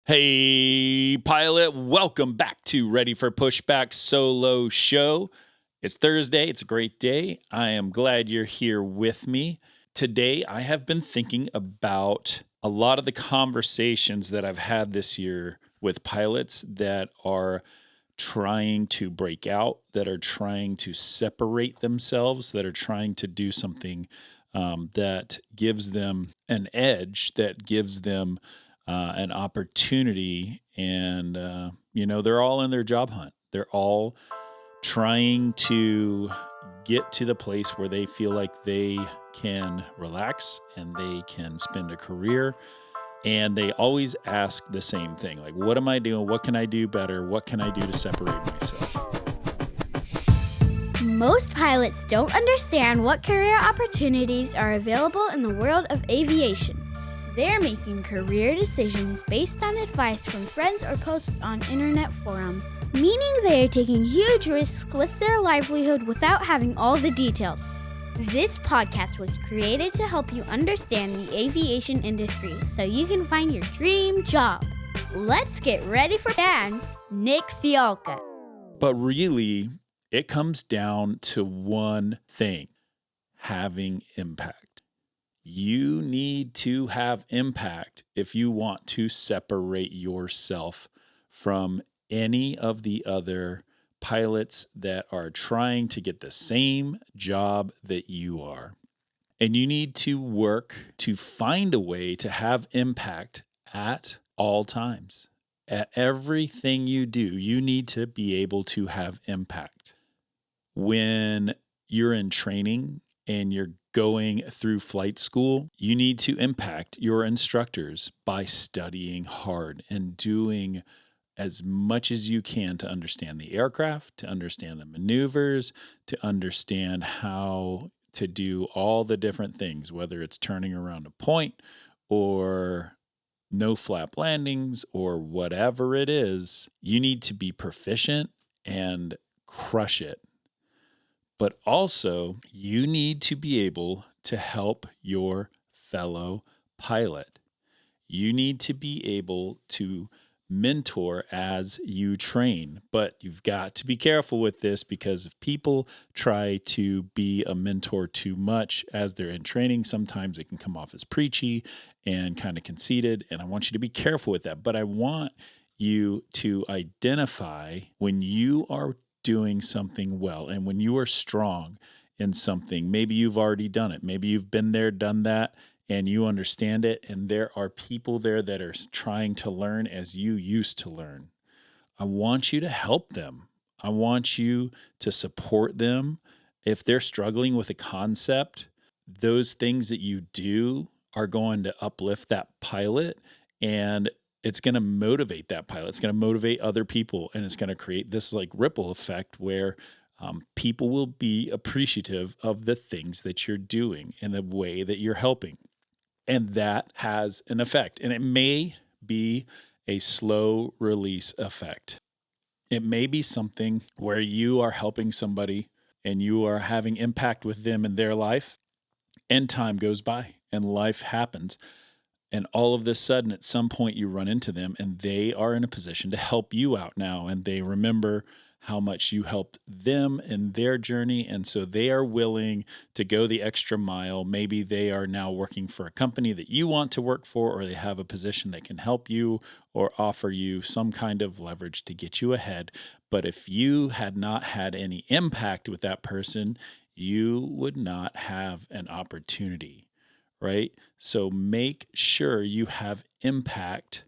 Hey, pilot, welcome back to Ready for Pushback solo show. It's Thursday. It's a great day. I am glad you're here with me. Today, I have been thinking about a lot of the conversations that I've had this year with pilots that are trying to break out, that are trying to separate themselves, that are trying to do something that gives them an edge, that gives them an opportunity, and they're all in their job hunt. They're all trying to get to the place where they feel like they can relax and they can spend a career. And they always ask the same thing, like, what am I doing? What can I do better? What can I do to separate myself? Most pilots don't understand what career opportunities are available in the world of aviation. They're making career decisions based on advice from friends or posts on internet forums, meaning they are taking huge risks with their livelihood without having all the details. This podcast was created to help you understand the aviation industry so you can find your dream job. Let's get ready for Dan, Nick Fialka. But really, it comes down to one thing: having impact. You need to have impact if you want to separate yourself from any of the other pilots that are trying to get the same job that you are. And you need to work to find a way to have impact at all times. At everything you do, you need to be able to have impact. When you're in training and you're going through flight school, you need to impact your instructors by studying hard and doing as much as you can to understand the aircraft, to understand the maneuvers, to understand how to do all the different things, whether it's turning around a point or no flap landings or whatever it is. You need to be proficient and crush it. But also, you need to be able to help your fellow pilot. You need to be able to mentor as you train. But you've got to be careful with this, because if people try to be a mentor too much as they're in training, sometimes it can come off as preachy and kind of conceited. And I want you to be careful with that. But I want you to identify when you are doing something well and when you are strong in something. Maybe you've already done it. Maybe you've been there, done that, and you understand it. And there are people there that are trying to learn as you used to learn. I want you to help them. I want you to support them. If they're struggling with a concept, those things that you do are going to uplift that pilot, and it's going to motivate that pilot. It's going to motivate other people, and it's going to create this like ripple effect where people will be appreciative of the things that you're doing and the way that you're helping. And that has an effect. And it may be a slow release effect. It may be something where you are helping somebody and you are having impact with them in their life, and time goes by and life happens. And all of this sudden, at some point, you run into them and they are in a position to help you out now. And they remember how much you helped them in their journey. And so they are willing to go the extra mile. Maybe they are now working for a company that you want to work for, or they have a position that can help you or offer you some kind of leverage to get you ahead. But if you had not had any impact with that person, you would not have an opportunity. Right? So make sure you have impact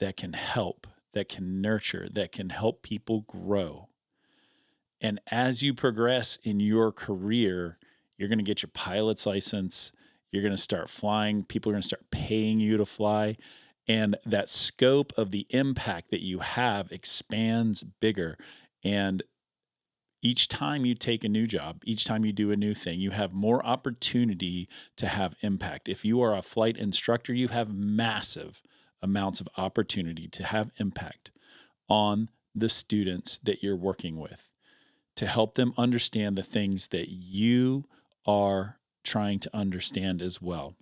that can help, that can nurture, that can help people grow. And as you progress in your career, you're going to get your pilot's license. You're going to start flying. People are going to start paying you to fly. And that scope of the impact that you have expands bigger. And each time you take a new job, each time you do a new thing, you have more opportunity to have impact. If you are a flight instructor, you have massive amounts of opportunity to have impact on the students that you're working with, to help them understand the things that you are trying to understand as well.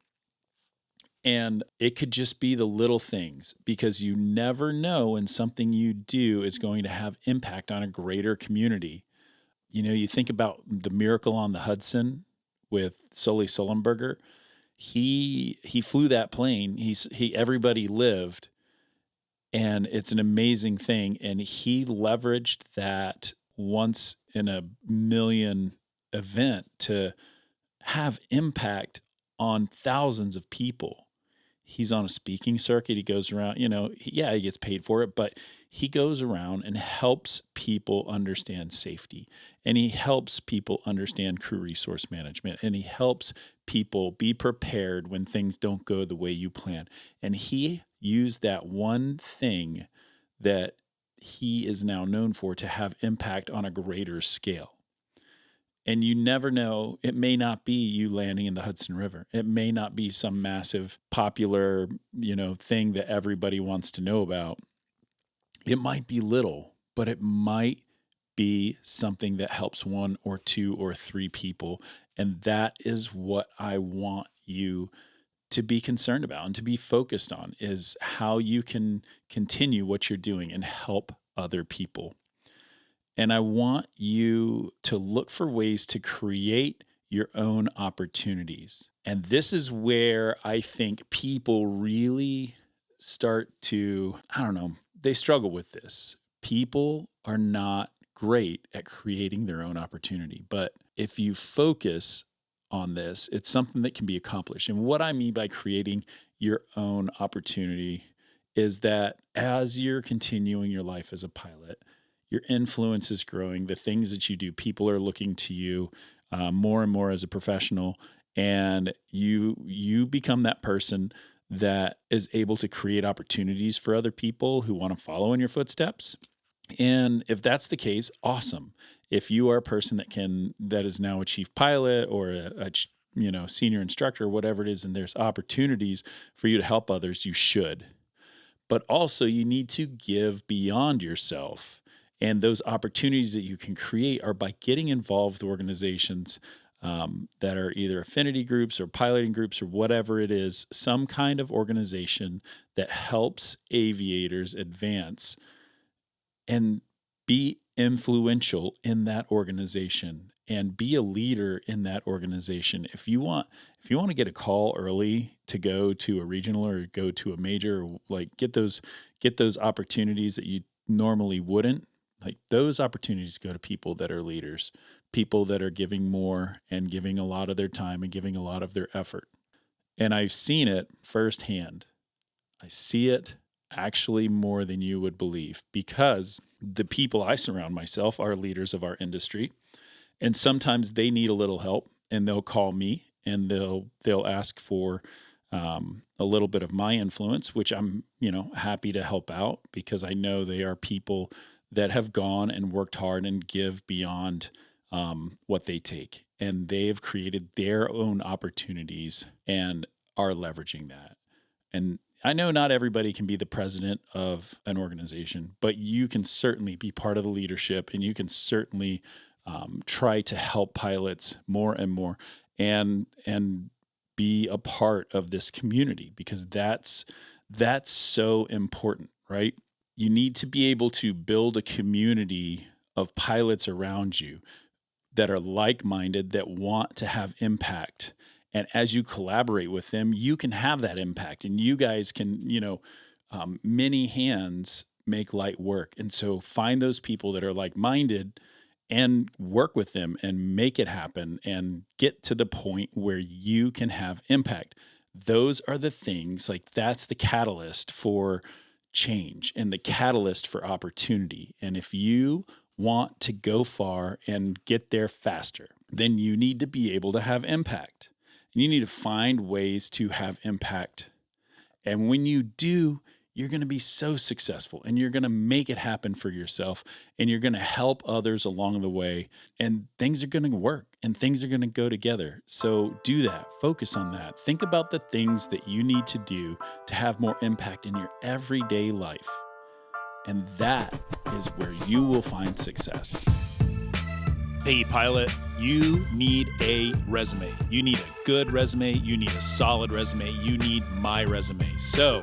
And it could just be the little things, because you never know when something you do is going to have impact on a greater community. You think about the Miracle on the Hudson with Sully Sullenberger. He flew that plane. Everybody lived, and it's an amazing thing. And he leveraged that once in a million event to have impact on thousands of people. He's on a speaking circuit. He goes around, he gets paid for it, but he goes around and helps people understand safety. And he helps people understand crew resource management. And he helps people be prepared when things don't go the way you plan. And he used that one thing that he is now known for to have impact on a greater scale. And you never know, it may not be you landing in the Hudson River. It may not be some massive popular, thing that everybody wants to know about. It might be little, but it might be something that helps one or two or three people. And that is what I want you to be concerned about and to be focused on, is how you can continue what you're doing and help other people. And I want you to look for ways to create your own opportunities. And this is where I think people really start to, they struggle with this. People are not great at creating their own opportunity. But if you focus on this, it's something that can be accomplished. And what I mean by creating your own opportunity is that as you're continuing your life as a pilot, your influence is growing. The things that you do, people are looking to you more and more as a professional, and you become that person that is able to create opportunities for other people who want to follow in your footsteps. And if that's the case, awesome. If you are a person that is now a chief pilot or a senior instructor, whatever it is, and there's opportunities for you to help others, you should. But also you need to give beyond yourself. And those opportunities that you can create are by getting involved with organizations that are either affinity groups or piloting groups or whatever it is, some kind of organization that helps aviators advance and be influential in that organization and be a leader in that organization. If you want to get a call early to go to a regional or go to a major, or like get those opportunities that you normally wouldn't, like those opportunities go to people that are leaders, people that are giving more and giving a lot of their time and giving a lot of their effort. And I've seen it firsthand. I see it actually more than you would believe, because the people I surround myself are leaders of our industry. And sometimes they need a little help, and they'll call me and they'll ask for a little bit of my influence, which I'm, happy to help out, because I know they are people that have gone and worked hard and give beyond what they take. And they have created their own opportunities and are leveraging that. And I know not everybody can be the president of an organization, but you can certainly be part of the leadership, and you can certainly try to help pilots more and more and be a part of this community, because that's so important, right? You need to be able to build a community of pilots around you that are like-minded, that want to have impact. And as you collaborate with them, you can have that impact, and you guys can, many hands make light work. And so find those people that are like-minded and work with them and make it happen and get to the point where you can have impact. Those are the things, like that's the catalyst for change and the catalyst for opportunity. And if you want to go far and get there faster, then you need to be able to have impact. And you need to find ways to have impact. And when you do, you're going to be so successful, and you're going to make it happen for yourself, and you're going to help others along the way, and things are going to work and things are going to go together. So do that. Focus on that. Think about the things that you need to do to have more impact in your everyday life. And that is where you will find success. Hey, pilot, you need a resume. You need a good resume. You need a solid resume. You need my resume. So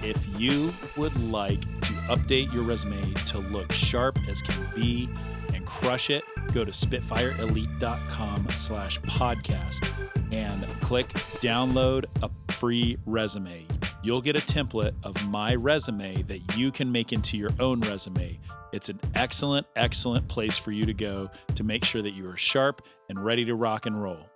if you would like to update your resume to look sharp as can be and crush it, go to spitfireelite.com/podcast and click download a free resume. You'll get a template of my resume that you can make into your own resume. It's an excellent, excellent place for you to go to make sure that you are sharp and ready to rock and roll.